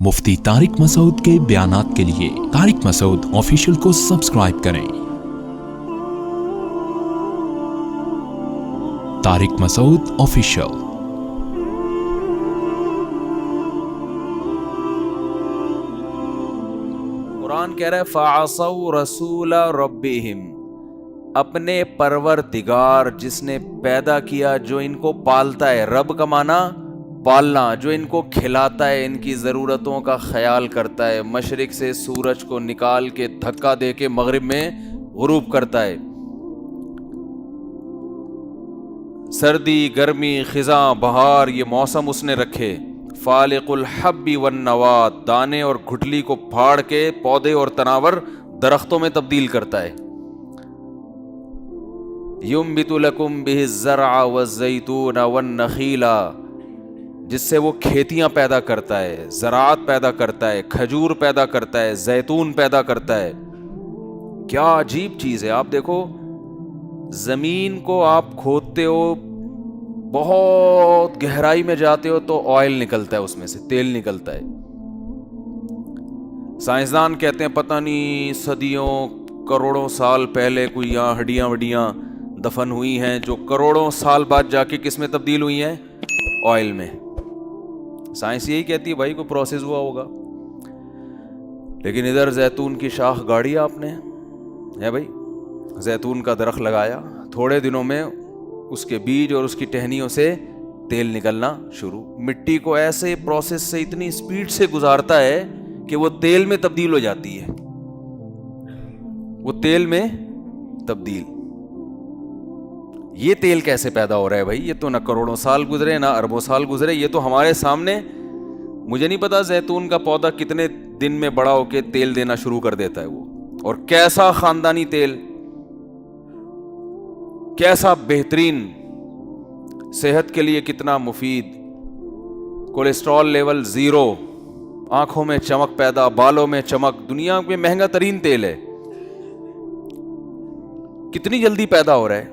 مفتی طارق مسعود کے بیانات کے لیے طارق مسعود آفیشیل کو سبسکرائب کریں۔ طارق مسعود آفیشیل۔ قرآن کہہ رہا ہے فَعَصَوْا رَسُولَ رَبِّهِمْ، اپنے پروردگار جس نے پیدا کیا، جو ان کو پالتا ہے، رب کا معنی پالنا، جو ان کو کھلاتا ہے، ان کی ضرورتوں کا خیال کرتا ہے، مشرق سے سورج کو نکال کے دھکا دے کے مغرب میں غروب کرتا ہے، سردی گرمی خزاں بہار یہ موسم اس نے رکھے، فالق الحب والنوات، دانے اور گھٹلی کو پھاڑ کے پودے اور تناور درختوں میں تبدیل کرتا ہے، ينبت لكم به الزرع والزيتون والنخيل، جس سے وہ کھیتیاں پیدا کرتا ہے، زراعت پیدا کرتا ہے، کھجور پیدا کرتا ہے، زیتون پیدا کرتا ہے۔ کیا عجیب چیز ہے! آپ دیکھو، زمین کو آپ کھودتے ہو، بہت گہرائی میں جاتے ہو تو آئل نکلتا ہے، اس میں سے تیل نکلتا ہے۔ سائنسدان کہتے ہیں پتہ نہیں صدیوں کروڑوں سال پہلے کوئی یہاں ہڈیاں وڈیاں دفن ہوئی ہیں، جو کروڑوں سال بعد جا کے کس میں تبدیل ہوئی ہیں؟ آئل میں۔ سائنس یہی کہتی ہے بھائی کوئی پروسیس ہوا ہوگا، لیکن ادھر زیتون کی شاخ گاڑی آپ نے ہے بھائی، زیتون کا درخت لگایا، تھوڑے دنوں میں اس کے بیج اور اس کی ٹہنیوں سے تیل نکلنا شروع۔ مٹی کو ایسے پروسیس سے اتنی سپیڈ سے گزارتا ہے کہ وہ تیل میں تبدیل ہو جاتی ہے، وہ تیل میں تبدیل۔ یہ تیل کیسے پیدا ہو رہا ہے بھائی؟ یہ تو نہ کروڑوں سال گزرے نہ اربوں سال گزرے، یہ تو ہمارے سامنے۔ مجھے نہیں پتا زیتون کا پودا کتنے دن میں بڑا ہو کے تیل دینا شروع کر دیتا ہے وہ، اور کیسا خاندانی تیل، کیسا بہترین، صحت کے لیے کتنا مفید، کولیسٹرول لیول زیرو، آنکھوں میں چمک پیدا، بالوں میں چمک، دنیا میں مہنگا ترین تیل ہے، کتنی جلدی پیدا ہو رہا ہے۔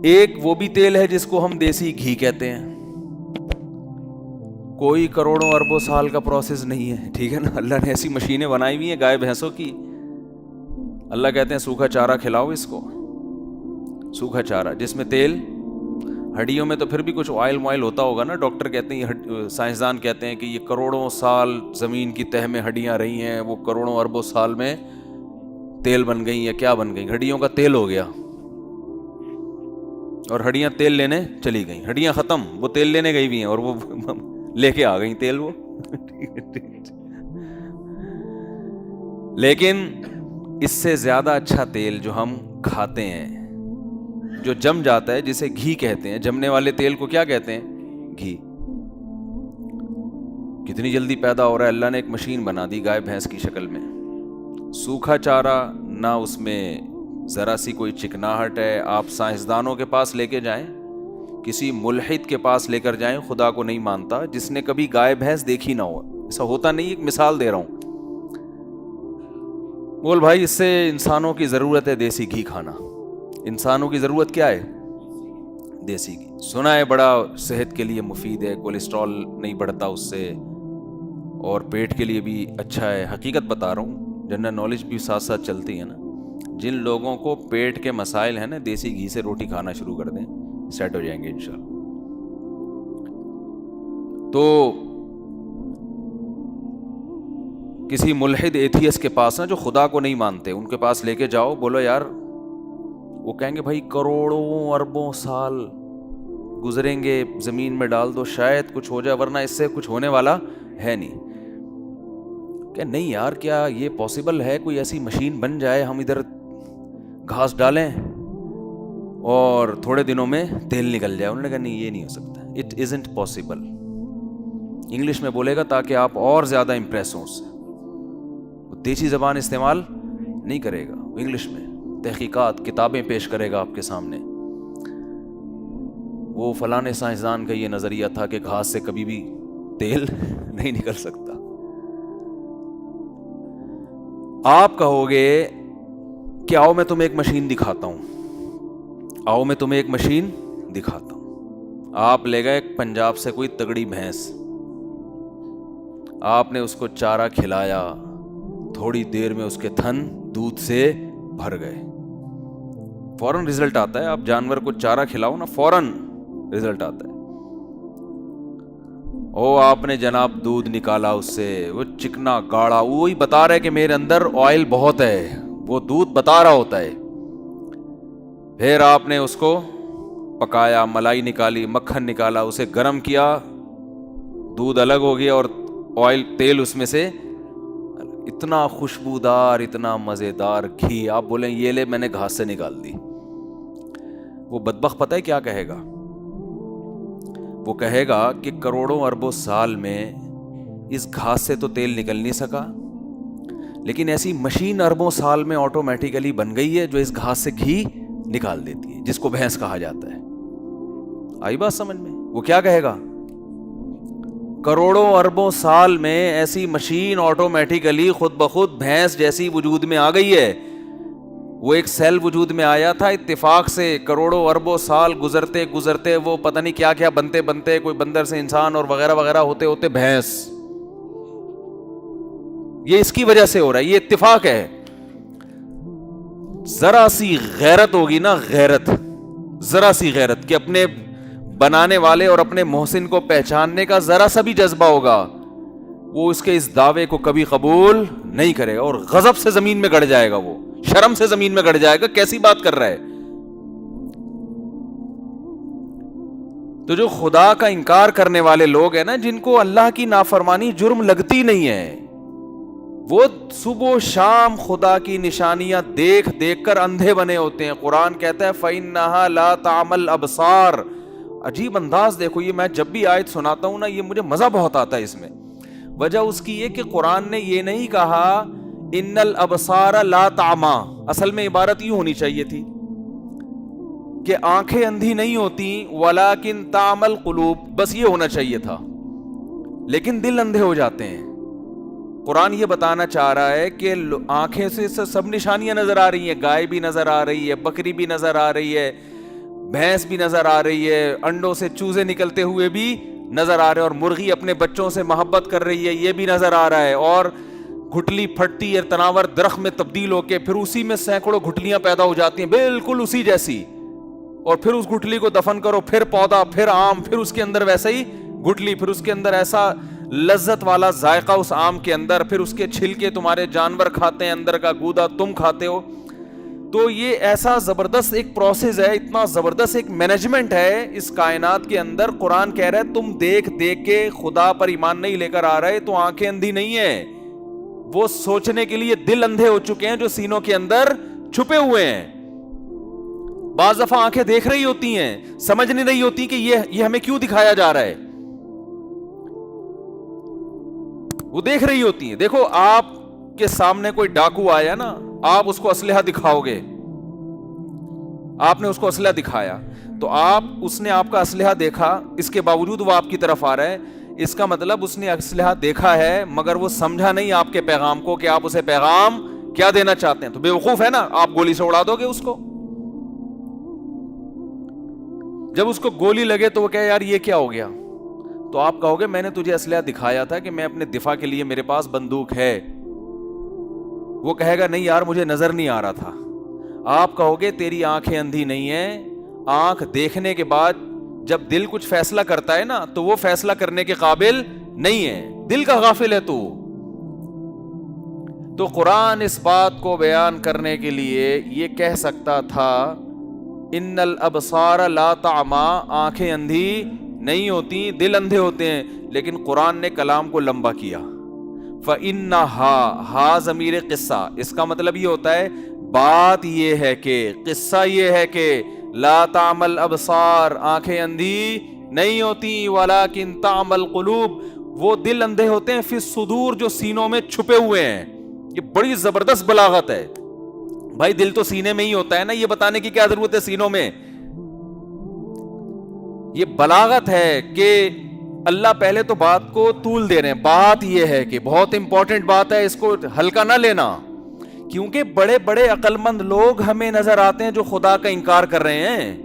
ایک وہ بھی تیل ہے جس کو ہم دیسی گھی کہتے ہیں، کوئی کروڑوں اربوں سال کا پروسیس نہیں ہے، ٹھیک ہے نا؟ اللہ نے ایسی مشینیں بنائی ہوئی ہیں گائے بھینسوں کی، اللہ کہتے ہیں سوکھا چارہ کھلاؤ اس کو، سوکھا چارہ جس میں تیل، ہڈیوں میں تو پھر بھی کچھ آئل وائل ہوتا ہوگا نا، ڈاکٹر کہتے ہیں، سائنسدان کہتے ہیں کہ یہ کروڑوں سال زمین کی تہ میں ہڈیاں رہی ہیں، وہ کروڑوں اربوں سال میں تیل بن گئی یا کیا بن گئی، ہڈیوں کا تیل ہو گیا، اور ہڈیاں تیل لینے چلی گئیں، ہڈیاں ختم، وہ تیل لینے گئی بھی ہیں اور وہ لے کے آ گئیں تیل وہ۔ لیکن اس سے زیادہ اچھا تیل جو ہم کھاتے ہیں، جو جم جاتا ہے، جسے گھی کہتے ہیں، جمنے والے تیل کو کیا کہتے ہیں؟ گھی۔ کتنی جلدی پیدا ہو رہا ہے، اللہ نے ایک مشین بنا دی گائے بھینس کی شکل میں، سوکھا چارہ، نہ اس میں ذرا سی کوئی چکناہٹ ہے۔ آپ سائنسدانوں کے پاس لے کے جائیں، کسی ملحد کے پاس لے کر جائیں، خدا کو نہیں مانتا، جس نے کبھی گائے بھینس دیکھی نہ ہو، ایسا ہوتا نہیں، ایک مثال دے رہا ہوں، بول بھائی اس سے انسانوں کی ضرورت ہے دیسی گھی کھانا، انسانوں کی ضرورت کیا ہے؟ دیسی گھی۔ سنا ہے بڑا صحت کے لیے مفید ہے، کولیسٹرول نہیں بڑھتا اس سے، اور پیٹ کے لیے بھی اچھا ہے۔ حقیقت بتا رہا ہوں، جنرل نالج بھی ساتھ ساتھ چلتی ہے نا۔ جن لوگوں کو پیٹ کے مسائل ہیں نا، دیسی گھی سے روٹی کھانا شروع کر دیں، سیٹ ہو جائیں گے انشاءاللہ۔ تو کسی ملحد ایتھیس کے پاس نا، جو خدا کو نہیں مانتے، ان کے پاس لے کے جاؤ، بولو یار، وہ کہیں گے بھائی کروڑوں اربوں سال گزریں گے، زمین میں ڈال دو شاید کچھ ہو جائے، ورنہ اس سے کچھ ہونے والا ہے نہیں۔ کہ نہیں یار، کیا یہ پاسبل ہے کوئی ایسی مشین بن جائے، ہم ادھر گھاس ڈالیں اور تھوڑے دنوں میں تیل نکل جائے؟ انہوں نے کہا نہیں، یہ نہیں ہو سکتا، اٹ ازنٹ پاسبل۔ انگلش میں بولے گا تاکہ آپ اور زیادہ امپریس ہوں اس سے، وہ دیسی زبان استعمال نہیں کرے گا، انگلش میں تحقیقات کتابیں پیش کرے گا آپ کے سامنے۔ وہ فلاں سائنسدان کا یہ نظریہ تھا کہ گھاس سے کبھی بھی تیل نہیں نکل سکتا۔ آپ کہو گے کہ آؤ میں تمہیں ایک مشین دکھاتا ہوں، آؤ میں تمہیں ایک مشین دکھاتا ہوں۔ آپ لے گئے پنجاب سے کوئی تگڑی بھینس، آپ نے اس کو چارہ کھلایا، تھوڑی دیر میں اس کے تھن دودھ سے بھر گئے. فوراً رزلٹ آتا ہے. آپ جانور کو چارہ کھلاؤ نا، فوراً رزلٹ آتا ہے. آپ نے جناب دودھ نکالا اس سے، وہ چکنا گاڑھا، وہی بتا رہا ہے کہ میرے اندر آئل بہت ہے، وہ دودھ بتا رہا ہوتا ہے. پھر آپ نے اس کو پکایا، ملائی نکالی، مکھن نکالا، اسے گرم کیا، دودھ الگ ہو گیا اور آئل، تیل اس میں سے، اتنا خوشبودار، اتنا مزیدار گھی. آپ بولیں یہ لے میں نے گھاس سے نکال دی. وہ بدبخت پتہ ہے کیا کہے گا؟ وہ کہے گا کہ کروڑوں اربوں سال میں اس گھاس سے تو تیل نکل نہیں سکا، لیکن ایسی مشین اربوں سال میں آٹومیٹیکلی بن گئی ہے جو اس گھاس سے گھی نکال دیتی ہے، جس کو بھینس کہا جاتا ہے. آئی بات سمجھ میں؟ وہ کیا کہے گا؟ کروڑوں اربوں سال میں ایسی مشین آٹومیٹیکلی خود بخود بھینس جیسی وجود میں آ گئی ہے. وہ ایک سیل وجود میں آیا تھا اتفاق سے، کروڑوں اربوں سال گزرتے گزرتے وہ پتہ نہیں کیا کیا بنتے بنتے، کوئی بندر سے انسان اور وغیرہ وغیرہ ہوتے ہوتے بھینس. یہ اس کی وجہ سے ہو رہا ہے، یہ اتفاق ہے. ذرا سی غیرت ہوگی نا، غیرت، ذرا سی غیرت کہ اپنے بنانے والے اور اپنے محسن کو پہچاننے کا ذرا سا بھی جذبہ ہوگا، وہ اس کے اس دعوے کو کبھی قبول نہیں کرے گا اور غضب سے زمین میں گڑ جائے گا، وہ شرم سے زمین میں گڑ جائے گا. کیسی بات کر رہا ہے؟ تو جو خدا کا انکار کرنے والے لوگ ہیں نا، جن کو اللہ کی نافرمانی جرم لگتی نہیں ہے، وہ صبح و شام خدا کی نشانیاں دیکھ دیکھ کر اندھے بنے ہوتے ہیں. قرآن کہتا ہے فَإِنَّهَا لَا تَعْمَى الْأَبْصَارُ. عجیب انداز دیکھو، یہ میں جب بھی آیت سناتا ہوں نا، یہ مجھے مزہ بہت آتا ہے اس میں. وجہ اس کی یہ کہ قرآن نے یہ نہیں کہا ان الابصار لا تعمى، اصل میں عبارت یوں ہونی چاہیے تھی کہ آنکھیں اندھی نہیں ہوتی ولکن تعمى القلوب، بس یہ ہونا چاہیے تھا، لیکن دل اندھے ہو جاتے ہیں. قرآن یہ بتانا چاہ رہا ہے کہ آنکھیں سے سب نشانیاں نظر آ رہی ہیں، گائے بھی نظر آ رہی ہے، بکری بھی نظر آ رہی ہے، بھینس بھی نظر آ رہی ہے، انڈوں سے چوزے نکلتے ہوئے بھی نظر آ رہے ہیں، اور مرغی اپنے بچوں سے محبت کر رہی ہے، یہ بھی نظر آ رہا ہے، اور گھٹلی پھٹتی ہے، تناور درخت میں تبدیل ہو کے پھر اسی میں سینکڑوں گھٹلیاں پیدا ہو جاتی ہیں بالکل اسی جیسی، اور پھر اس گھٹلی کو دفن کرو، پھر پودا، پھر آم، پھر اس کے اندر ویسا ہی گھٹلی، پھر اس کے اندر ایسا لذت والا ذائقہ اس آم کے اندر، پھر اس کے چھلکے تمہارے جانور کھاتے ہیں، اندر کا گودا تم کھاتے ہو. تو یہ ایسا زبردست ایک پروسیس ہے، اتنا زبردست ایک مینجمنٹ ہے اس کائنات کے اندر. قرآن کہہ رہا ہے تم دیکھ دیکھ کے خدا پر ایمان نہیں لے کر آ رہے تو آنکھیں اندھی نہیں ہیں، وہ سوچنے کے لیے دل اندھے ہو چکے ہیں جو سینوں کے اندر چھپے ہوئے ہیں. بعض دفعہ آنکھیں دیکھ رہی ہوتی ہیں، سمجھ نہیں رہی ہوتی کہ یہ ہمیں کیوں دکھایا جا رہا ہے، وہ دیکھ رہی ہوتی ہیں. دیکھو آپ کے سامنے کوئی ڈاکو آیا نا، آپ اس کو اسلحہ دکھاؤ گے، آپ نے اس کو اسلحہ دکھایا تو اس نے آپ کا اسلحہ دیکھا، اس کے باوجود وہ آپ کی طرف آ رہا ہے، اس کا مطلب اس نے اسلحہ دیکھا ہے مگر وہ سمجھا نہیں آپ کے پیغام کو کہ آپ اسے پیغام کیا دینا چاہتے ہیں. تو بے وقوف ہے نا، آپ گولی سے اڑا دو گے اس کو. جب اس کو گولی لگے تو وہ کہے یار یہ کیا ہو گیا، تو آپ کہو گے میں نے تجھے اسلحہ دکھایا تھا کہ میں اپنے دفاع کے لیے میرے پاس بندوق ہے. وہ کہے گا نہیں یار مجھے نظر نہیں آ رہا تھا. آپ کہو گے تیری آنکھیں اندھی نہیں ہیں، آنکھ دیکھنے کے بعد جب دل کچھ فیصلہ کرتا ہے نا تو وہ فیصلہ کرنے کے قابل نہیں ہے، دل کا غافل ہے تو قرآن اس بات کو بیان کرنے کے لیے یہ کہہ سکتا تھا ان الابصار لا تعمى، آنکھیں اندھی نہیں ہوتی، دل اندھے ہوتے ہیں، لیکن قرآن نے کلام کو لمبا کیا. فَإِنَّهَا، ہا ضمیر قصہ، اس کا مطلب یہ ہوتا ہے بات یہ ہے کہ، قصہ یہ ہے کہ لا تعمى الابصار، آنکھیں اندھی نہیں ہوتی، ولیکن تعمى القلوب، وہ دل اندھے ہوتے ہیں، فی الصدور، جو سینوں میں چھپے ہوئے ہیں. یہ بڑی زبردست بلاغت ہے بھائی، دل تو سینے میں ہی ہوتا ہے نا، یہ بتانے کی کیا ضرورت ہے سینوں میں. یہ بلاغت ہے کہ اللہ پہلے تو بات کو طول دے رہے ہیں. بات یہ ہے کہ بہت امپورٹنٹ بات ہے، اس کو ہلکا نہ لینا، کیونکہ بڑے بڑے عقل مند لوگ ہمیں نظر آتے ہیں جو خدا کا انکار کر رہے ہیں،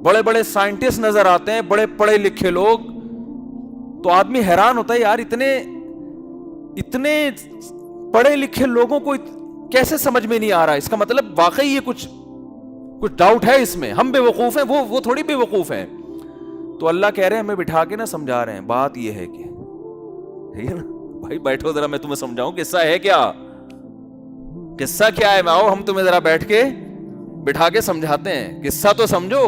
بڑے بڑے سائنٹسٹ نظر آتے ہیں، بڑے پڑھے لکھے لوگ، تو آدمی حیران ہوتا ہے یار اتنے اتنے پڑھے لکھے لوگوں کو کیسے سمجھ میں نہیں آ رہا؟ اس کا مطلب واقعی یہ کچھ ڈاؤٹ ہے اس میں، ہم بے وقوف ہیں، وہ تھوڑی بے وقوف ہیں. تو اللہ کہہ رہے ہیں ہمیں بٹھا کے نہ سمجھا رہے ہیں. بات یہ ہے کہ بھائی بیٹھو ذرا میں تمہیں سمجھاؤں قصہ ہے کیا، قصہ کیا ہے، آؤ ہم تمہیں ذرا بیٹھ کے بٹھا کے سمجھاتے ہیں، قصہ تو سمجھو.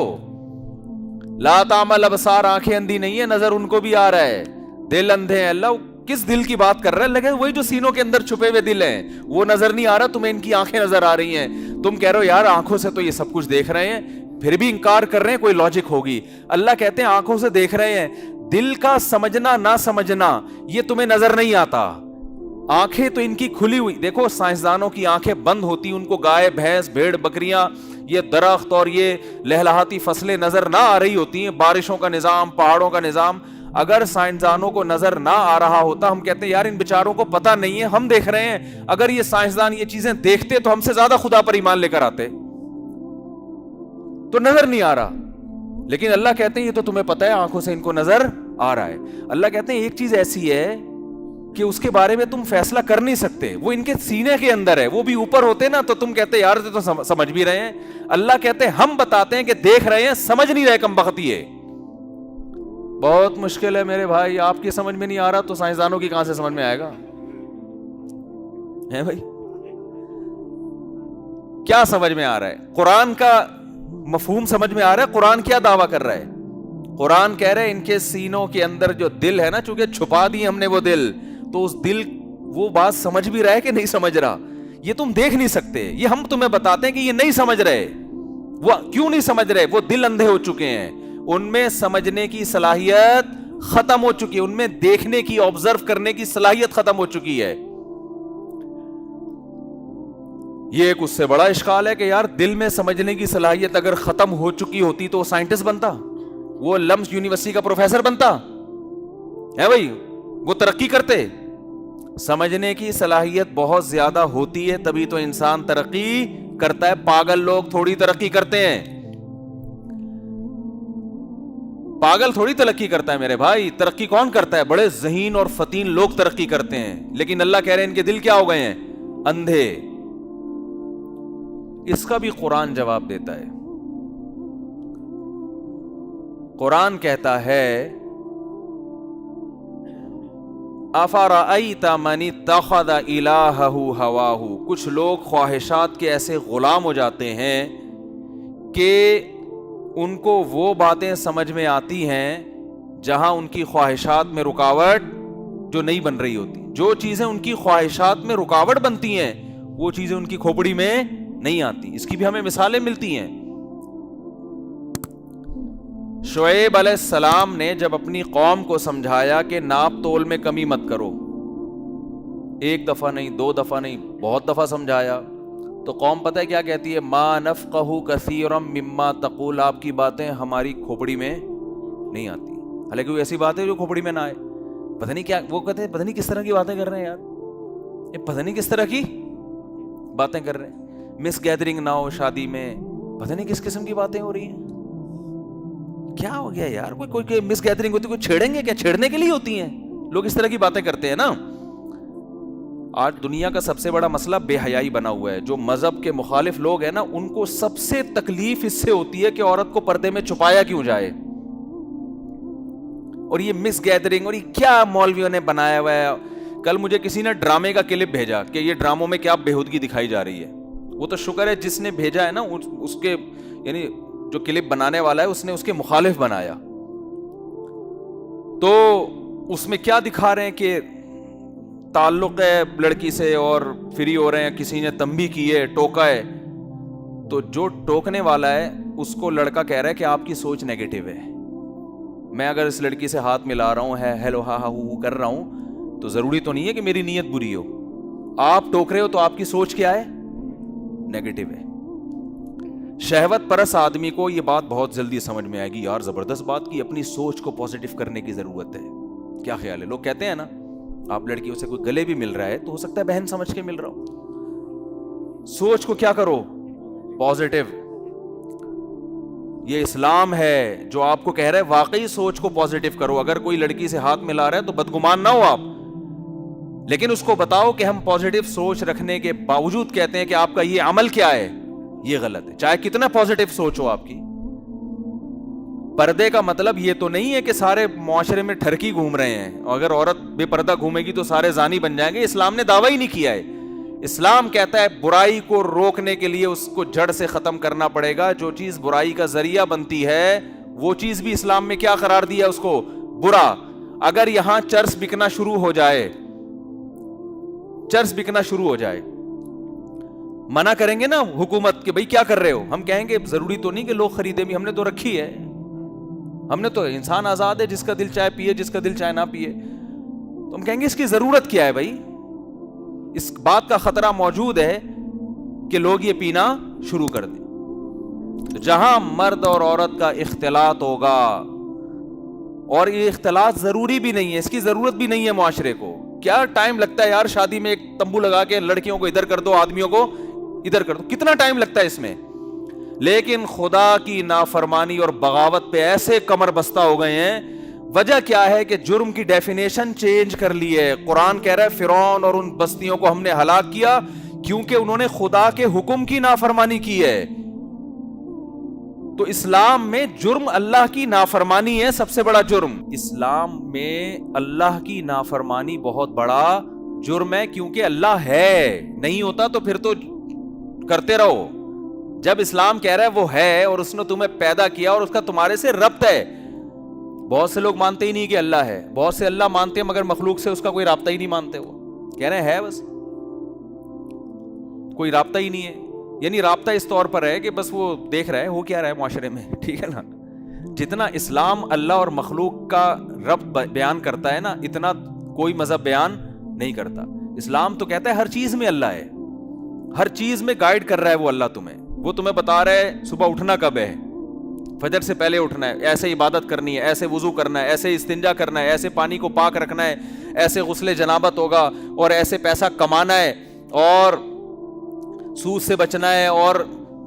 لا تعمل ابصار، آنکھیں اندھی نہیں ہے، نظر ان کو بھی آ رہا ہے، دل اندھے ہیں. اللہ کس دل کی بات کر رہا ہے؟ لگے وہی جو سینوں کے اندر چھپے ہوئے دل ہیں، وہ نظر نہیں آ رہا تمہیں، ان کی آنکھیں نظر آ رہی ہیں. تم کہہ رہے ہو یار آنکھوں سے تو یہ سب کچھ دیکھ رہے ہیں، پھر بھی انکار کر رہے ہیں، کوئی لاجک ہوگی. اللہ کہتے ہیں آنکھوں سے دیکھ رہے ہیں، دل کا سمجھنا نہ سمجھنا یہ تمہیں نظر نہیں آتا. آنکھیں تو ان کی کھلی ہوئی. دیکھو سائنسدانوں کی آنکھیں بند ہوتی، ان کو گائے بھینس بھیڑ بکریاں یہ درخت اور یہ لہلہاتی فصلیں نظر نہ آ رہی ہوتی ہیں، بارشوں کا نظام، پہاڑوں کا نظام. اگر سائنسدانوں کو نظر نہ آ رہا ہوتا، ہم کہتے ہیں یار ان بیچاروں کو پتہ نہیں ہے، ہم دیکھ رہے ہیں. اگر یہ سائنسدان یہ چیزیں دیکھتے تو ہم سے زیادہ خدا پر ایمان لے کر آتے. تو نظر نہیں آ رہا، لیکن اللہ کہتے ہیں یہ تو تمہیں پتہ ہے آنکھوں سے ان کو نظر آ رہا ہے. اللہ کہتے ہیں ایک چیز ایسی ہے کہ اس کے بارے میں تم فیصلہ کر نہیں سکتے، وہ ان کے سینے کے اندر ہے. وہ بھی اوپر ہوتے نا تو تم کہتے یار تو سمجھ بھی رہے ہیں. اللہ کہتے ہیں ہم بتاتے ہیں کہ دیکھ رہے ہیں، سمجھ نہیں رہے، کم بختی ہے. بہت مشکل ہے میرے بھائی، آپ کی سمجھ میں نہیں آ رہا تو سائنسدانوں کی کہاں سے سمجھ میں آئے گا؟ ہے بھائی کیا سمجھ میں آ رہا ہے؟ قرآن کا مفہوم سمجھ میں آ رہا ہے؟ قرآن کیا دعویٰ کر رہا ہے؟ قرآن کہہ رہے ہیں ان کے سینوں کے اندر جو دل ہے نا، چونکہ چھپا دی ہم نے وہ دل، تو اس دل وہ بات سمجھ بھی رہا ہے کہ نہیں سمجھ رہا؟ یہ تم دیکھ نہیں سکتے، یہ ہم تمہیں بتاتے ہیں کہ یہ نہیں سمجھ رہے. وہ کیوں نہیں سمجھ رہے؟ وہ دل اندھے ہو چکے ہیں، ان میں سمجھنے کی صلاحیت ختم ہو چکی ہے، ان میں دیکھنے کی، آبزرو کرنے کی صلاحیت ختم ہو چکی ہے. یہ ایک اس سے بڑا اشکال ہے کہ یار دل میں سمجھنے کی صلاحیت اگر ختم ہو چکی ہوتی تو وہ سائنٹسٹ بنتا، وہ لمس یونیورسٹی کا پروفیسر بنتا ہے بھائی، وہ ترقی کرتے. سمجھنے کی صلاحیت بہت زیادہ ہوتی ہے تبھی تو انسان ترقی کرتا ہے. پاگل لوگ تھوڑی ترقی کرتے ہیں، پاگل تھوڑی ترقی کرتا ہے میرے بھائی. ترقی کون کرتا ہے؟ بڑے ذہین اور فتین لوگ ترقی کرتے ہیں. لیکن اللہ کہہ رہے ہیں ان کے دل کیا ہو گئے ہیں؟ اندھے. اس کا بھی قرآن جواب دیتا ہے. قرآن کہتا ہے افرأیت من اتخذ الہہ ہواہ، کچھ لوگ خواہشات کے ایسے غلام ہو جاتے ہیں کہ ان کو وہ باتیں سمجھ میں آتی ہیں جہاں ان کی خواہشات میں رکاوٹ جو نہیں بن رہی ہوتی. جو چیزیں ان کی خواہشات میں رکاوٹ بنتی ہیں وہ چیزیں ان کی کھوپڑی میں نہیں آتی. اس کی بھی ہمیں مثالیں ملتی ہیں. شعیب علیہ السلام نے جب اپنی قوم کو سمجھایا کہ ناپ تول میں کمی مت کرو، ایک دفعہ نہیں، دو دفعہ نہیں، بہت دفعہ سمجھایا، تو قوم پتہ ہے کیا کہتی ہے؟ ما نفقہ کثیرا مما تقول، آپ کی باتیں ہماری کھوپڑی میں نہیں آتی. حالانکہ کوئی ایسی بات ہے جو کھوپڑی میں نہ آئے. پتہ نہیں کیا وہ کہتے ہیں، پتہ نہیں کس طرح کی باتیں کر رہے ہیں یار، یہ پتہ نہیں کس طرح کی باتیں کر رہے ہیں. مس گیدرنگ نہ ہو شادی میں، پتہ نہیں کس قسم کی باتیں ہو رہی ہیں. کیا ہو گیا یار؟ کوئی مس گیدرنگ ہوتی، کوئی چھیڑیں گے کیا؟ چھیڑنے کے لیے ہوتی ہیں. لوگ اس طرح کی باتیں کرتے ہیں نا. آج دنیا کا سب سے بڑا مسئلہ بے حیائی بنا ہوا ہے. جو مذہب کے مخالف لوگ ہیں نا، ان کو سب سے تکلیف اس سے ہوتی ہے کہ عورت کو پردے میں چھپایا کیوں جائے. اور یہ مس گیدرنگ اور یہ کیا مولویوں نے بنایا ہوا ہے. کل مجھے کسی نے ڈرامے کا کلپ بھیجا کہ یہ ڈراموں میں کیا بےہودگی دکھائی جا رہی ہے. وہ تو شکر ہے جس نے بھیجا ہے نا، اس کے یعنی جو کلپ بنانے والا ہے اس نے اس کے مخالف بنایا. تو اس میں کیا دکھا رہے ہیں کہ تعلق ہے لڑکی سے اور فری ہو رہے ہیں، کسی نے تنبیہ کی ہے، ٹوکا ہے، تو جو ٹوکنے والا ہے اس کو لڑکا کہہ رہا ہے کہ آپ کی سوچ نیگیٹو ہے. میں اگر اس لڑکی سے ہاتھ ملا رہا ہوں، ہیلو ہا ہا ہو کر رہا ہوں، تو ضروری تو نہیں ہے کہ میری نیت بری ہو. آپ ٹوک رہے ہو تو آپ کی سوچ کیا ہے؟ نیگیٹو ہے. شہوت پرست آدمی کو یہ بات بہت جلدی سمجھ میں آئے گی. یار زبردست بات کی، اپنی سوچ کو پازیٹیو کرنے کی ضرورت ہے. کیا خیال ہے؟ لوگ کہتے ہیں نا، آپ لڑکیوں سے کوئی گلے بھی مل رہا ہے تو ہو سکتا ہے بہن سمجھ کے مل رہا ہو. سوچ کو کیا کرو؟ پازیٹیو. یہ اسلام ہے جو آپ کو کہہ رہا ہے واقعی سوچ کو پازیٹیو کرو. اگر کوئی لڑکی سے ہاتھ ملا رہا ہے تو بدگمان نہ ہو آپ. لیکن اس کو بتاؤ کہ ہم پازیٹیو سوچ رکھنے کے باوجود کہتے ہیں کہ آپ کا یہ عمل کیا ہے، یہ غلط ہے، چاہے کتنا پازیٹیو سوچ ہو آپ کی۔ پردے کا مطلب یہ تو نہیں ہے کہ سارے معاشرے میں ٹھرکی گھوم رہے ہیں، اور اگر عورت بے پردہ گھومے گی تو سارے زانی بن جائیں گے۔ اسلام نے دعویٰ ہی نہیں کیا ہے۔ اسلام کہتا ہے برائی کو روکنے کے لیے اس کو جڑ سے ختم کرنا پڑے گا۔ جو چیز برائی کا ذریعہ بنتی ہے وہ چیز بھی اسلام میں کیا قرار دیا اس کو؟ برا۔ اگر یہاں چرس بکنا شروع ہو جائے، چرس بکنا شروع ہو جائے، منع کریں گے نا حکومت کہ بھئی کیا کر رہے ہو؟ ہم کہیں گے ضروری تو نہیں کہ لوگ خریدیں بھی، ہم نے تو رکھی ہے، ہم نے تو، انسان آزاد ہے، جس کا دل چاہے پیے، جس کا دل چاہے نہ پیے۔ تو ہم کہیں گے اس کی ضرورت کیا ہے بھائی؟ اس بات کا خطرہ موجود ہے کہ لوگ یہ پینا شروع کر دیں۔ تو جہاں مرد اور عورت کا اختلاط ہوگا، اور یہ اختلاط ضروری بھی نہیں ہے، اس کی ضرورت بھی نہیں ہے معاشرے کو۔ کیا ٹائم لگتا ہے یار شادی میں ایک تمبو لگا کے لڑکیوں کو ادھر کر دو، آدمیوں کو ادھر کر دو، کتنا ٹائم لگتا ہے اس میں؟ لیکن خدا کی نافرمانی اور بغاوت پہ ایسے کمر بستہ ہو گئے ہیں۔ وجہ کیا ہے کہ جرم کی ڈیفینیشن چینج کر لی ہے۔ قرآن کہہ رہا ہے فرعون اور ان بستیوں کو ہم نے ہلاک کیا کیونکہ انہوں نے خدا کے حکم کی نافرمانی کی ہے۔ تو اسلام میں جرم اللہ کی نافرمانی ہے، سب سے بڑا جرم۔ اسلام میں اللہ کی نافرمانی بہت بڑا جرم ہے، کیونکہ اللہ ہے، نہیں ہوتا تو پھر تو کرتے رہو۔ جب اسلام کہہ رہا ہے وہ ہے اور اس نے تمہیں پیدا کیا اور اس کا تمہارے سے ربط ہے۔ بہت سے لوگ مانتے ہی نہیں کہ اللہ ہے، بہت سے اللہ مانتے ہیں مگر مخلوق سے اس کا کوئی رابطہ ہی نہیں مانتے، وہ کہہ رہے ہیں بس کوئی رابطہ ہی نہیں ہے۔ یعنی رابطہ اس طور پر ہے کہ بس وہ دیکھ رہا ہے ہو کیا رہا ہے معاشرے میں، ٹھیک ہے نا۔ جتنا اسلام اللہ اور مخلوق کا ربط بیان کرتا ہے نا، اتنا کوئی مذہب بیان نہیں کرتا۔ اسلام تو کہتا ہے ہر چیز میں اللہ ہے، ہر چیز میں گائیڈ کر رہا ہے وہ اللہ تمہیں۔ وہ تمہیں بتا رہا ہے صبح اٹھنا کب ہے، فجر سے پہلے اٹھنا ہے، ایسے عبادت کرنی ہے، ایسے وضو کرنا ہے، ایسے استنجا کرنا ہے، ایسے پانی کو پاک رکھنا ہے، ایسے غسل جنابت ہوگا، اور ایسے پیسہ کمانا ہے، اور سود سے بچنا ہے، اور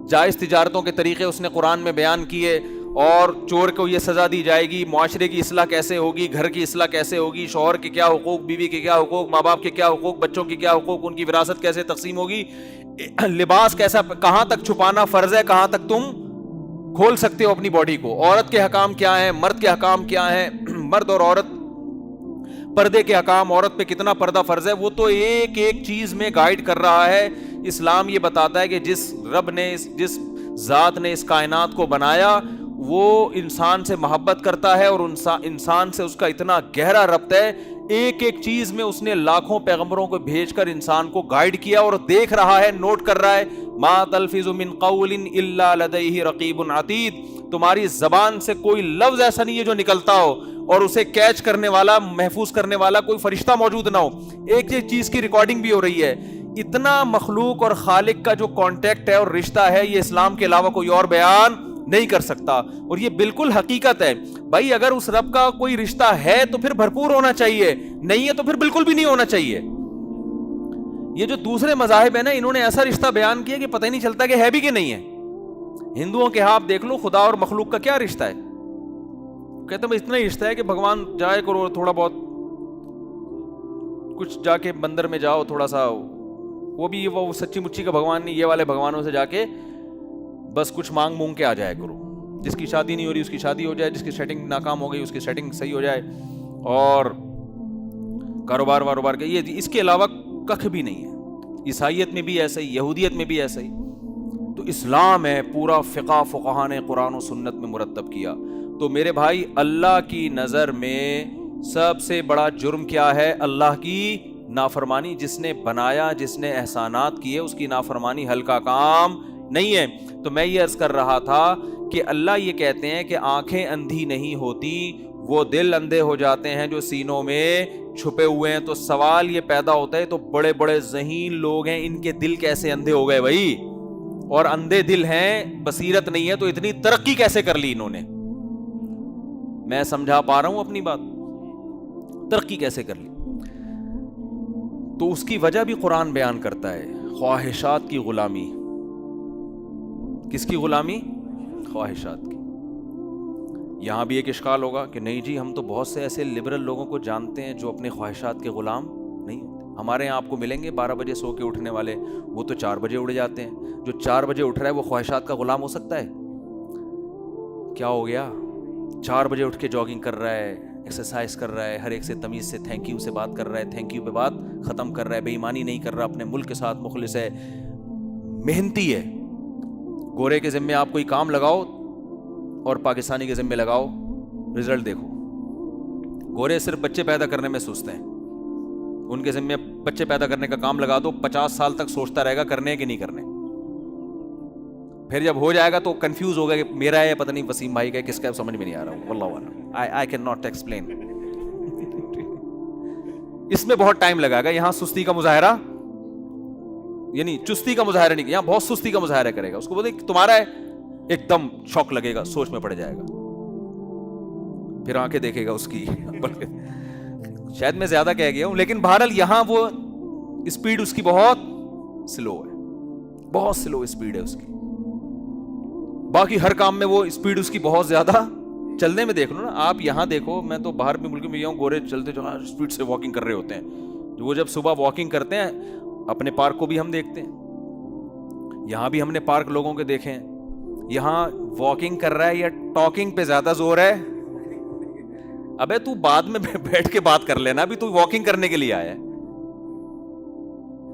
جائز تجارتوں کے طریقے اس نے قرآن میں بیان کیے، اور چور کو یہ سزا دی جائے گی، معاشرے کی اصلاح کیسے ہوگی، گھر کی اصلاح کیسے ہوگی، شوہر کے کیا حقوق، بیوی کے کیا حقوق، ماں باپ کے کیا حقوق، بچوں کے کیا حقوق، ان کی وراثت کیسے تقسیم ہوگی، لباس کیسا، کہاں تک چھپانا فرض ہے، کہاں تک تم کھول سکتے ہو اپنی باڈی کو، عورت کے حکام کیا ہیں، مرد کے حکام کیا ہیں، مرد اور عورت پردے کے حکام، عورت پہ کتنا پردہ فرض ہے، وہ تو ایک ایک چیز میں گائیڈ کر رہا ہے۔ اسلام یہ بتاتا ہے کہ جس رب نے، جس ذات نے اس کائنات کو بنایا وہ انسان سے محبت کرتا ہے، اور انسان سے اس کا اتنا گہرا ربط ہے، ایک ایک چیز میں اس نے لاکھوں پیغمبروں کو بھیج کر انسان کو گائیڈ کیا، اور دیکھ رہا ہے، نوٹ کر رہا ہے۔ ما تلفظ من قول الا لدیہ رقیب عتید، تمہاری زبان سے کوئی لفظ ایسا نہیں ہے جو نکلتا ہو اور اسے کیچ کرنے والا، محفوظ کرنے والا کوئی فرشتہ موجود نہ ہو، ایک ایک چیز کی ریکارڈنگ بھی ہو رہی ہے۔ اتنا مخلوق اور خالق کا جو کانٹیکٹ ہے اور رشتہ ہے، یہ اسلام کے علاوہ کوئی اور بیان نہیں کر سکتا، اور یہ بالکل حقیقت ہے بھائی۔ اگر اس رب کا کوئی رشتہ ہے تو پھر بھرپور ہونا چاہیے، نہیں ہے تو پھر بالکل بھی نہیں ہونا چاہیے۔ یہ جو دوسرے مذاہب ہیں نا، انہوں نے ایسا رشتہ بیان کیا کہ پتہ ہی نہیں چلتا کہ ہے بھی کہ نہیں ہے۔ ہندوؤں کے ہاں آپ دیکھ لو، خدا اور مخلوق کا کیا رشتہ ہے، کہتے ہیں اتنا ہی رشتہ ہے کہ بھگوان جائے کرو، تھوڑا بہت کچھ جا کے مندر میں جاؤ تھوڑا سا، وہ بھی وہ سچی مچی کا بھگوان نہیں، یہ والے بھگوانوں سے جا کے بس کچھ مانگ کے آ جایا کرو، جس کی شادی نہیں ہو رہی اس کی شادی ہو جائے، جس کی سیٹنگ ناکام ہو گئی اس کی سیٹنگ صحیح ہو جائے، اور کاروبار واروبار کے یہ، اس کے علاوہ کخ بھی نہیں ہے۔ عیسائیت میں بھی ایسا ہی، یہودیت میں بھی ایسا ہی۔ تو اسلام ہے پورا فقہ فقہا نے قرآن و سنت میں مرتب کیا۔ تو میرے بھائی، اللہ کی نظر میں سب سے بڑا جرم کیا ہے؟ اللہ کی نافرمانی۔ جس نے بنایا، جس نے احسانات کیے، اس کی نافرمانی ہلکا کام نہیں ہے۔ تو میں یہ عرض کر رہا تھا کہ اللہ یہ کہتے ہیں کہ آنکھیں اندھی نہیں ہوتی، وہ دل اندھے ہو جاتے ہیں جو سینوں میں چھپے ہوئے ہیں۔ تو سوال یہ پیدا ہوتا ہے، تو بڑے بڑے ذہین لوگ ہیں، ان کے دل کیسے اندھے ہو گئے بھائی؟ اور اندھے دل ہیں، بصیرت نہیں ہے، تو اتنی ترقی کیسے کر لی انہوں نے؟ میں سمجھا پا رہا ہوں اپنی بات؟ ترقی کیسے کر لی؟ تو اس کی وجہ بھی قرآن بیان کرتا ہے، خواہشات کی غلامی۔ کس کی غلامی؟ خواہشات کی۔ یہاں بھی ایک اشکال ہوگا کہ نہیں جی، ہم تو بہت سے ایسے لبرل لوگوں کو جانتے ہیں جو اپنے خواہشات کے غلام نہیں ہوتے۔ ہمارے یہاں آپ کو ملیں گے 12 بجے سو کے اٹھنے والے, وہ تو 4 بجے اٹھ جاتے ہیں. جو 4 بجے اٹھ رہا ہے وہ خواہشات کا غلام ہو سکتا ہے؟ کیا ہو گیا؟ 4 بجے اٹھ کے جاگنگ کر رہا ہے, ایکسرسائز کر رہا ہے, ہر ایک سے تمیز سے تھینک یو سے بات کر رہا ہے, تھینک یو پہ بات ختم کر رہا ہے, بے ایمانی نہیں کر رہا, اپنے ملک کے ساتھ مخلص ہے, محنتی ہے. گورے کے ذمے آپ کوئی کام لگاؤ اور پاکستانی کے ذمے لگاؤ, رزلٹ دیکھو. گورے صرف بچے پیدا کرنے میں سوچتے ہیں, ان کے ذمے بچے پیدا کرنے کا کام لگا دو, 50 سال تک سوچتا رہے گا کرنے کہ نہیں کرنے. پھر جب ہو جائے گا تو کنفیوز ہوگا کہ میرا ہے پتہ نہیں وسیم بھائی کا کس کا, سمجھ میں نہیں آ رہا ہوں. واللہ اعلم, I cannot explain. اس میں بہت ٹائم لگا گا. یہاں سستی کا مظاہرہ, یعنی چستی کا مظاہرہ نہیں, یہاں بہت سستی کا مظاہرہ کرے گا. اس کو بولے تمہارا ہے, ایک دم شوق لگے گا, سوچ میں پڑ جائے گا, پھر آنکھیں دیکھے گا اس کی. شاید میں زیادہ کہہ گیا ہوں, لیکن بہرحال یہاں وہ اسپیڈ اس کی بہت سلو ہے, بہت سلو اسپیڈ ہے اس کی. باقی ہر کام میں وہ اسپیڈ اس کی بہت زیادہ. چلنے میں دیکھ لو نا آپ, یہاں دیکھو, میں تو باہر بھی ملک میں گیا ہوں, گورے چلتے چلنا اسپیڈ سے واکنگ کر رہے ہوتے ہیں. وہ جب صبح واکنگ کرتے ہیں, اپنے پارک کو بھی ہم دیکھتے ہیں, یہاں بھی ہم نے پارک لوگوں کے دیکھے ہیں. یہاں واکنگ کر رہا ہے یا ٹاکنگ پہ زیادہ زور ہے؟ ابے تو بعد میں بیٹھ کے بات کر لینا, ابھی تو واکنگ کرنے کے لیے آیا ہے.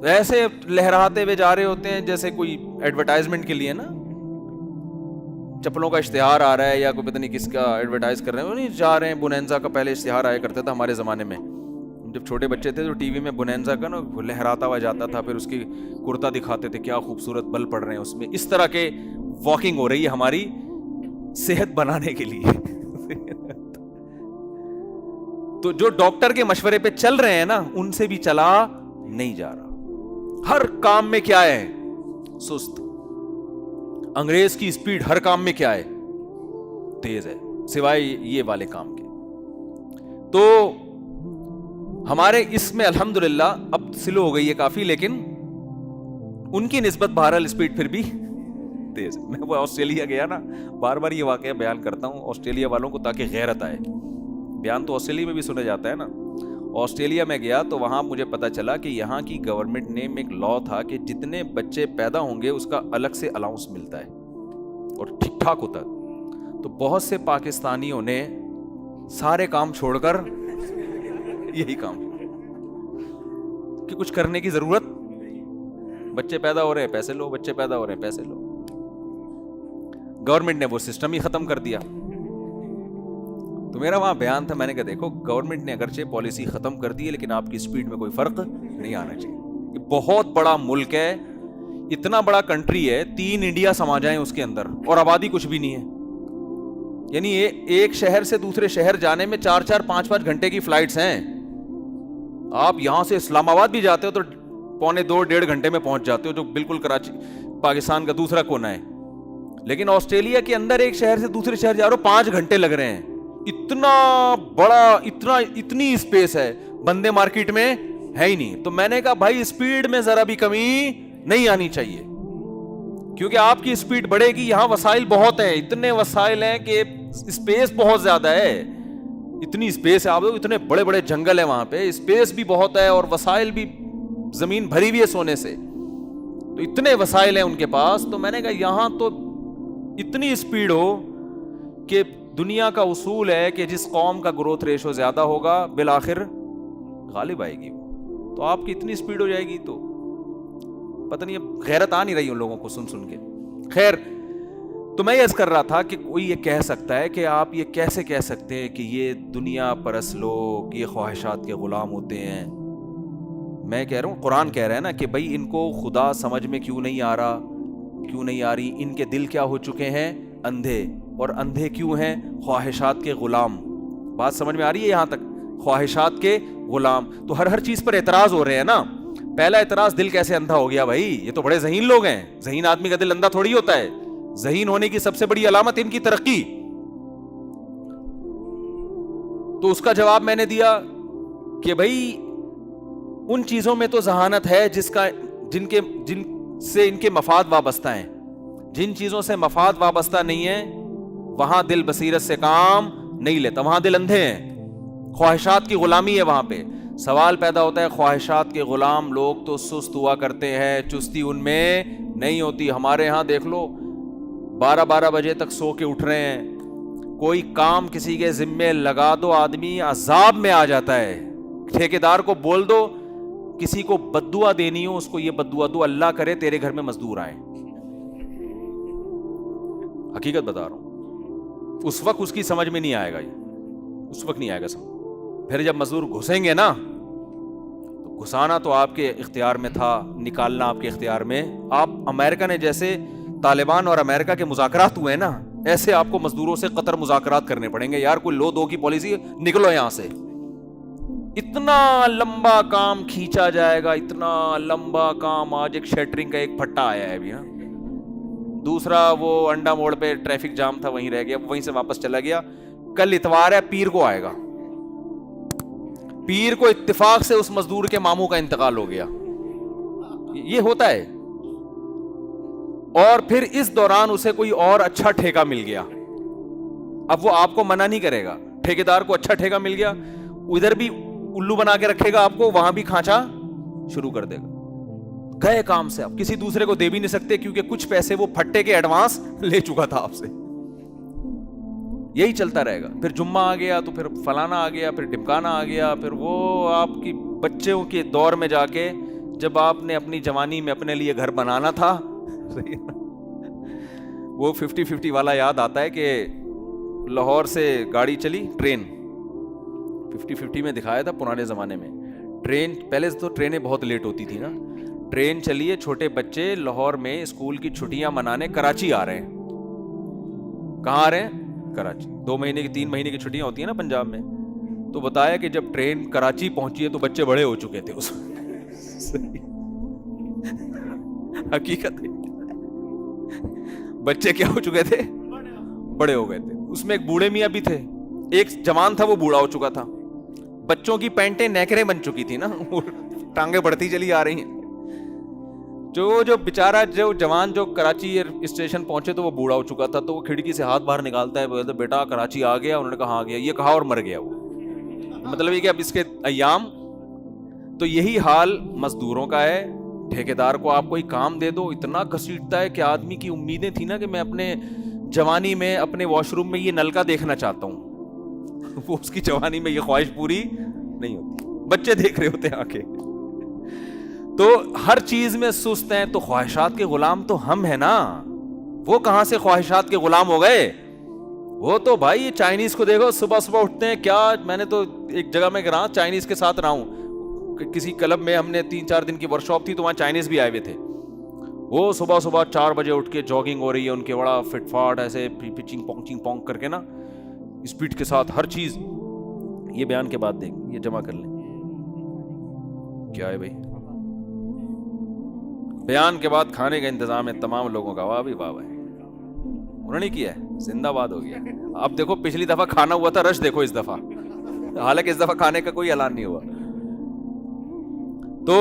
ایسے لہراتے ہوئے جا رہے ہوتے ہیں جیسے کوئی ایڈورٹائزمنٹ کے لیے نا, چپلوں کا اشتہار آ رہا ہے یا کوئی پتہ نہیں کس کا ایڈورٹائز کر رہے ہیں, وہ نہیں جا رہے ہیں. بونینزا کا پہلے اشتہار آیا کرتا تھا ہمارے زمانے میں, جب چھوٹے بچے تھے تو ٹی وی میں بونینزا کا نا لہراتا ہوا جاتا تھا, پھر اس کی کرتا دکھاتے تھے, کیا خوبصورت بل پڑ رہے ہیں اس میں. اس طرح کے واکنگ ہو رہی ہے ہماری صحت بنانے کے لیے. تو جو ڈاکٹر کے مشورے پہ چل رہے ہیں نا, ان سے بھی چلا نہیں جا رہا. ہر کام میں کیا ہے؟ سست. انگریز کی اسپیڈ ہر کام میں کیا ہے؟ تیز ہے, سوائے یہ والے کام کے. تو ہمارے اس میں الحمدللہ اب سلو ہو گئی ہے کافی, لیکن ان کی نسبت بہرحال اسپیڈ پھر بھی تیز. میں وہ آسٹریلیا گیا نا, بار بار یہ واقعہ بیان کرتا ہوں آسٹریلیا والوں کو تاکہ غیرت آئے. بیان تو آسٹریلیا میں بھی سنا جاتا ہے نا. آسٹریلیا میں گیا تو وہاں مجھے پتا چلا کہ یہاں کی گورنمنٹ نے ایک لا تھا کہ جتنے بچے پیدا ہوں گے اس کا الگ سے الاؤنس ملتا ہے اور ٹھیک ٹھاک ہوتا ہے. تو بہت سے پاکستانیوں نے سارے کام چھوڑ کر یہی کام کہ کچھ کرنے کی ضرورت, بچے پیدا ہو رہے ہیں پیسے لو, بچے پیدا ہو رہے ہیں پیسے لو. گورنمنٹ نے وہ سسٹم ہی ختم کر دیا. تو میرا وہاں بیان تھا, میں نے کہا دیکھو گورنمنٹ نے اگرچہ پالیسی ختم کر دی ہے لیکن آپ کی اسپیڈ میں کوئی فرق نہیں آنا چاہیے. یہ بہت بڑا ملک ہے, اتنا بڑا کنٹری ہے, 3 انڈیا سما جائیں اس کے اندر, اور آبادی کچھ بھی نہیں ہے. یعنی ایک شہر سے دوسرے شہر جانے میں 4-4 5-5 گھنٹے کی فلائٹس ہیں. آپ یہاں سے اسلام آباد بھی جاتے ہو تو 1.5-1.5 گھنٹے میں پہنچ جاتے ہو, جو بالکل کراچی پاکستان کا دوسرا کونا ہے. لیکن آسٹریلیا کے اندر ایک شہر سے دوسرے شہر جا رہے ہو 5 گھنٹے لگ رہے ہیں. اتنا بڑا, اتنی اسپیس ہے, بندے مارکیٹ میں ہے ہی نہیں. تو میں نے کہا بھائی اسپیڈ میں ذرا بھی کمی نہیں آنی چاہیے, کیونکہ آپ کی اسپیڈ بڑھے گی. یہاں وسائل بہت ہیں, اتنے وسائل ہیں کہ اسپیس بہت زیادہ ہے. اتنی اسپیس ہے, آپ اتنے بڑے بڑے جنگل ہیں وہاں پہ, اسپیس بھی بہت ہے اور وسائل بھی, زمین بھری ہوئی ہے سونے سے, تو اتنے وسائل ہیں ان کے پاس. تو میں نے کہا یہاں تو اتنی اسپیڈ ہو کہ دنیا کا اصول ہے کہ جس قوم کا گروتھ ریشو زیادہ ہوگا بالآخر غالب آئے گی. تو آپ کی اتنی اسپیڈ ہو جائے گی تو پتہ نہیں, اب غیرت آ نہیں رہی ان لوگوں کو سن کے. خیر, تو میں یہ عرض کر رہا تھا کہ کوئی یہ کہہ سکتا ہے کہ آپ یہ کیسے کہہ سکتے ہیں کہ یہ دنیا پرست لوگ یہ خواہشات کے غلام ہوتے ہیں. میں کہہ رہا ہوں, قرآن کہہ رہا ہے نا کہ بھائی ان کو خدا سمجھ میں کیوں نہیں آ رہا, کیوں نہیں آ رہی, ان کے دل کیا ہو چکے ہیں, اندھے. اور اندھے کیوں ہیں؟ خواہشات کے غلام. بات سمجھ میں آ رہی ہے یہاں تک؟ خواہشات کے غلام. تو ہر چیز پر اعتراض ہو رہے ہیں نا. پہلا اعتراض, دل کیسے اندھا ہو گیا بھائی, یہ تو بڑے ذہین لوگ ہیں. ذہین آدمی کا دل اندھا تھوڑی ہوتا ہے. ذہین ہونے کی سب سے بڑی علامت ان کی ترقی. تو اس کا جواب میں نے دیا کہ بھائی ان چیزوں میں تو ذہانت ہے جن سے ان کے مفاد وابستہ ہیں. جن چیزوں سے مفاد وابستہ نہیں ہے وہاں دل بصیرت سے کام نہیں لیتا, وہاں دل اندھے ہیں, خواہشات کی غلامی ہے وہاں پہ. سوال پیدا ہوتا ہے خواہشات کے غلام لوگ تو سست ہوا کرتے ہیں, چستی ان میں نہیں ہوتی. ہمارے ہاں دیکھ لو 12 بجے تک سو کے اٹھ رہے ہیں, کوئی کام کسی کے ذمے لگا دو آدمی عذاب میں آ جاتا ہے. ٹھیکیدار کو بول دو کسی کو بددعا دینی ہو اس کو یہ بددعا دو, اللہ کرے تیرے گھر میں مزدور آئے. حقیقت بتا رہا ہوں, اس وقت اس کی سمجھ میں نہیں آئے گا, یہ اس وقت نہیں آئے گا سمجھ. پھر جب مزدور گھسیں گے نا, تو گھسانا تو آپ کے اختیار میں تھا, نکالنا آپ کے اختیار میں. آپ امریکہ نے جیسے طالبان اور امریکہ کے مذاکرات ہوئے نا, ایسے آپ کو مزدوروں سے قطر مذاکرات کرنے پڑیں گے. یار کوئی لو دو کی پالیسی, نکلو یہاں سے. اتنا لمبا کام کھینچا جائے گا, اتنا لمبا کام. آج ایک شیٹرنگ کا ایک پھٹا آیا ہے ابھی, ہاں دوسرا وہ انڈا موڑ پہ ٹریفک جام تھا وہیں رہ گیا, وہیں سے واپس چلا گیا. کل اتوار ہے, پیر کو آئے گا. پیر کو اتفاق سے اس مزدور کے ماموں کا انتقال ہو گیا. یہ ہوتا ہے. اور پھر اس دوران اسے کوئی اور اچھا ٹھیکہ مل گیا. اب وہ آپ کو منع نہیں کرے گا, ٹھیکیدار کو اچھا ٹھیکہ مل گیا, ادھر بھی الو بنا کے رکھے گا آپ کو, وہاں بھی کھانچا شروع کر دے گا. گئے کام سے, آپ کسی دوسرے کو دے بھی نہیں سکتے کیونکہ کچھ پیسے وہ پھٹے کے ایڈوانس لے چکا تھا آپ سے. یہی چلتا رہے گا. پھر جمعہ آ گیا تو پھر فلانا آ گیا, پھر ڈمکانا آ گیا, پھر وہ آپ کی بچوں کے دور میں جا کے جب آپ نے اپنی جوانی میں اپنے لیے گھر بنانا تھا, وہ 50-50 والا یاد آتا ہے کہ لاہور سے گاڑی چلی, ٹرین 50-50 میں دکھایا تھا پرانے زمانے میں. ٹرین پہلے تو ٹرینیں بہت لیٹ ہوتی تھی نا, ٹرین چلی ہے, چھوٹے بچے لاہور میں اسکول کی چھٹیاں منانے کراچی آ رہے ہیں. کہاں آ رہے ہیں؟ کراچی. 2 مہینے کی 3 مہینے کی چھٹیاں ہوتی ہیں نا پنجاب میں. تو بتایا کہ جب ٹرین کراچی پہنچی ہے تو بچے بڑے ہو چکے تھے اس حقیقت ہے, بچے کیا ہو چکے تھے؟ بڑے ہو گئے تھے. اس میں ایک بوڑھے میاں بھی تھے, ایک جوان تھا وہ بوڑھا ہو چکا تھا. بچوں کی پینٹیں نیکریں بن چکی تھی نا, ٹانگیں بڑھتی چلی آ رہی ہیں. جو بیچارہ جو جوان جو کراچی اسٹیشن پہنچے تو وہ بوڑھا ہو چکا تھا, تو وہ کھڑکی سے ہاتھ باہر نکالتا ہے, بولتا بیٹا کراچی آ گیا؟ انہوں نے کہا آ گیا. یہ کہا اور مر گیا وہ. مطلب یہ کہ اب اس کے ایام. تو یہی حال مزدوروں کا ہے. ٹھیکیدار کو آپ کوئی کام دے دو, اتنا گھسیٹتا ہے کہ آدمی کی امیدیں تھی نا کہ میں اپنے جوانی میں اپنے واش روم میں یہ نلکا دیکھنا چاہتا ہوں, وہ اس کی جوانی میں یہ خواہش پوری نہیں ہوتی. بچے دیکھ رہے ہوتے ہیں آ کے. تو ہر چیز میں سست ہیں, تو خواہشات کے غلام تو ہم ہیں نا. وہ کہاں سے خواہشات کے غلام ہو گئے؟ وہ تو بھائی یہ چائنیز کو دیکھو, صبح صبح اٹھتے ہیں. کیا میں نے تو ایک جگہ میں رہا, چائنیز کے ساتھ رہا ہوں, کسی کلب میں ہم نے 3-4 دن کی ورکشاپ تھی تو وہاں چائنیز بھی آئے ہوئے تھے. وہ صبح 4 بجے اٹھ کے جاگنگ ہو رہی ہے ان کے, بڑا فٹ فاٹ ایسے پچنگ پونگ کر کے نا, اسپیڈ کے ساتھ ہر چیز. یہ بیان کے بعد دیکھ, یہ جمع کر لیں کیا ہے بھائی. بیان کے بعد کھانے کا انتظام ہے تمام لوگوں کا. واہ بھی واہ بھائی, انہوں نے کیا ہے, زندہ باد ہو گیا. اب دیکھو پچھلی دفعہ کھانا ہوا تھا, رش دیکھو اس دفعہ, حالانکہ اس دفعہ کھانے کا کوئی اعلان نہیں ہوا. تو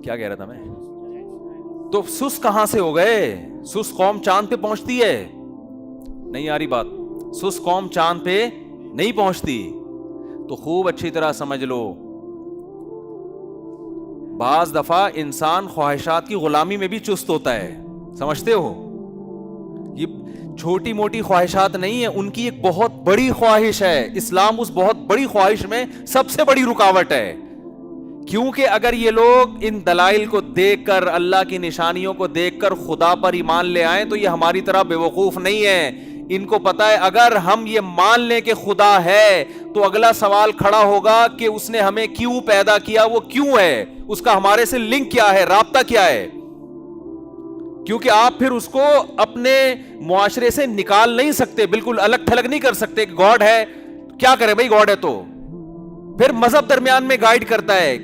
کیا کہہ رہا تھا میں؟ تو سست کہاں سے ہو گئے؟ سست قوم چاند پہ پہنچتی ہے؟ نہیں آ رہی بات. سست قوم چاند پہ نہیں پہنچتی. تو خوب اچھی طرح سمجھ لو, بعض دفعہ انسان خواہشات کی غلامی میں بھی چست ہوتا ہے. سمجھتے ہو؟ یہ چھوٹی موٹی خواہشات نہیں ہیں, ان کی ایک بہت بڑی خواہش ہے. اسلام اس بہت بڑی خواہش میں سب سے بڑی رکاوٹ ہے. کیونکہ اگر یہ لوگ ان دلائل کو دیکھ کر, اللہ کی نشانیوں کو دیکھ کر خدا پر ایمان لے آئیں تو یہ ہماری طرح بے وقوف نہیں ہے. ان کو پتا ہے اگر ہم یہ مان لیں کہ خدا ہے تو اگلا سوال کھڑا ہوگا کہ اس نے ہمیں کیوں پیدا کیا, وہ کیوں ہے, اس کا ہمارے سے لنک کیا ہے, رابطہ کیا ہے. کیونکہ آپ پھر اس کو اپنے معاشرے سے نکال نہیں سکتے, بالکل الگ تھلگ نہیں کر سکتے. گاڈ ہے, کیا کرے بھائی, گاڈ ہے تو پھر مذہب درمیان میں گائیڈ کرتا ہے.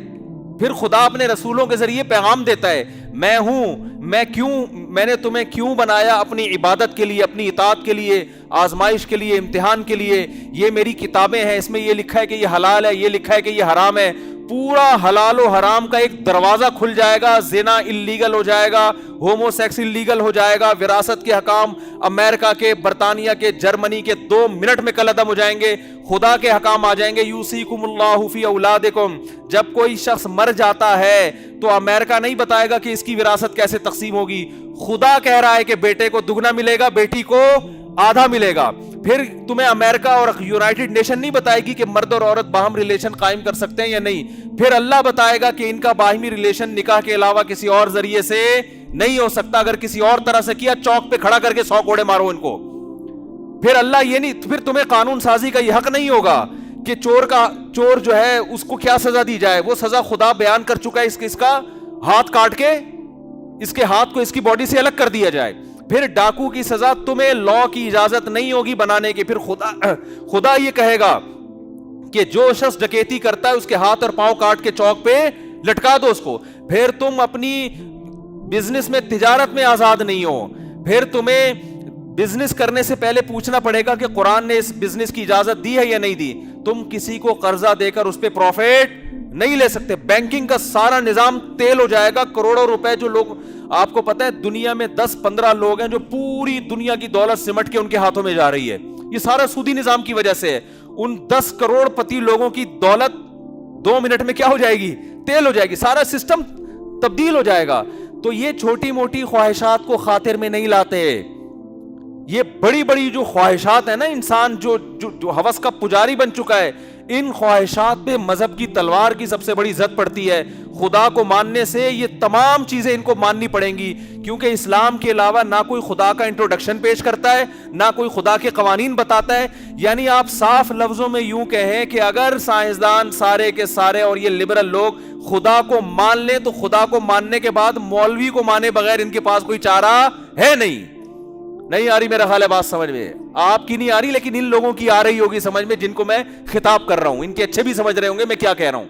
پھر خدا اپنے رسولوں کے ذریعے پیغام دیتا ہے, میں ہوں, میں نے تمہیں کیوں بنایا, اپنی عبادت کے لیے, اپنی اطاعت کے لیے, آزمائش کے لیے, امتحان کے لیے. یہ میری کتابیں ہیں, اس میں یہ لکھا ہے کہ یہ حلال ہے, یہ لکھا ہے کہ یہ حرام ہے. پورا حلال و حرام کا ایک دروازہ کھل جائے گا, زنا اللیگل ہو جائے گا, ہومو سیکس اللیگل ہو جائے گا, وراثت کے حکام امریکہ کے, برطانیہ کے, جرمنی کے 2 منٹ میں قلعدم ہو جائیں گے, خدا کے حکام آ جائیں گے. یوصیکم اللہ فی اولادکم, جب کوئی شخص مر جاتا ہے تو امریکہ نہیں بتائے گا کہ اس کی وراثت کیسے تقسیم ہوگی, خدا کہہ رہا ہے کہ بیٹے کو دگنا ملے گا, بیٹی کو آدھا ملے گا. پھر تمہیں امریکہ اور یونائٹڈ نیشن نہیں بتائے گی کہ مرد اور عورت باہم ریلیشن قائم کر سکتے ہیں یا نہیں, پھر اللہ بتائے گا کہ ان کا باہمی ریلیشن نکاح کے علاوہ کسی اور ذریعے سے نہیں ہو سکتا, اگر کسی اور طرح سے کیا چوک پہ کھڑا کر کے 100 کوڑے مارو ان کو. پھر اللہ یہ نہیں, پھر تمہیں قانون سازی کا یہ حق نہیں ہوگا کہ چور جو ہے اس کو کیا سزا دی جائے, وہ سزا خدا بیان کر چکا ہے, اس کا ہاتھ کاٹ کے اس کے ہاتھ کو اس کی باڈی سے الگ کر دیا جائے. پھر ڈاکو کی سزا تمہیں لا کی اجازت نہیں ہوگی بنانے کی, پھر خدا یہ کہے گا کہ جو شخص ڈکیتی کرتا ہے اس کے ہاتھ اور پاؤں کاٹ کے چوک پہ لٹکا دو اس کو. پھر تم اپنی بزنس میں, تجارت میں آزاد نہیں ہو, پھر تمہیں بزنس کرنے سے پہلے پوچھنا پڑے گا کہ قرآن نے اس بزنس کی اجازت دی ہے یا نہیں دی. تم کسی کو قرضہ دے کر اس پہ پروفٹ نہیں لے سکتے. بینکنگ کا سارا نظام تیل ہو جائے گا, کروڑوں روپے جو لوگ, آپ کو پتا ہے دنیا میں 10-15 لوگ ہیں جو پوری دنیا کی دولت سمٹ کے ان کے ہاتھوں میں جا رہی ہے, یہ سارا سودی نظام کی وجہ سے ہے. ان 10 کروڑ پتی لوگوں کی دولت 2 منٹ میں کیا ہو جائے گی, تیل ہو جائے گی, سارا سسٹم تبدیل ہو جائے گا. تو یہ چھوٹی موٹی خواہشات کو خاطر میں نہیں لاتے, یہ بڑی بڑی جو خواہشات ہیں نا, انسان جو ہوس کا پجاری بن چکا ہے, ان خواہشات پہ مذہب کی تلوار کی سب سے بڑی زد پڑتی ہے. خدا کو ماننے سے یہ تمام چیزیں ان کو ماننی پڑیں گی, کیونکہ اسلام کے علاوہ نہ کوئی خدا کا انٹروڈکشن پیش کرتا ہے, نہ کوئی خدا کے قوانین بتاتا ہے. یعنی آپ صاف لفظوں میں یوں کہیں کہ اگر سائنسدان سارے کے سارے اور یہ لبرل لوگ خدا کو مان لیں تو خدا کو ماننے کے بعد مولوی کو مانے بغیر ان کے پاس کوئی چارہ ہے نہیں. نہیں آ رہی میرا خیال ہے بات سمجھ میں, آپ کی نہیں آ رہی لیکن ان لوگوں کی آ رہی ہوگی سمجھ میں جن کو میں خطاب کر رہا ہوں, ان کے اچھے بھی سمجھ رہے ہوں گے میں کیا کہہ رہا ہوں.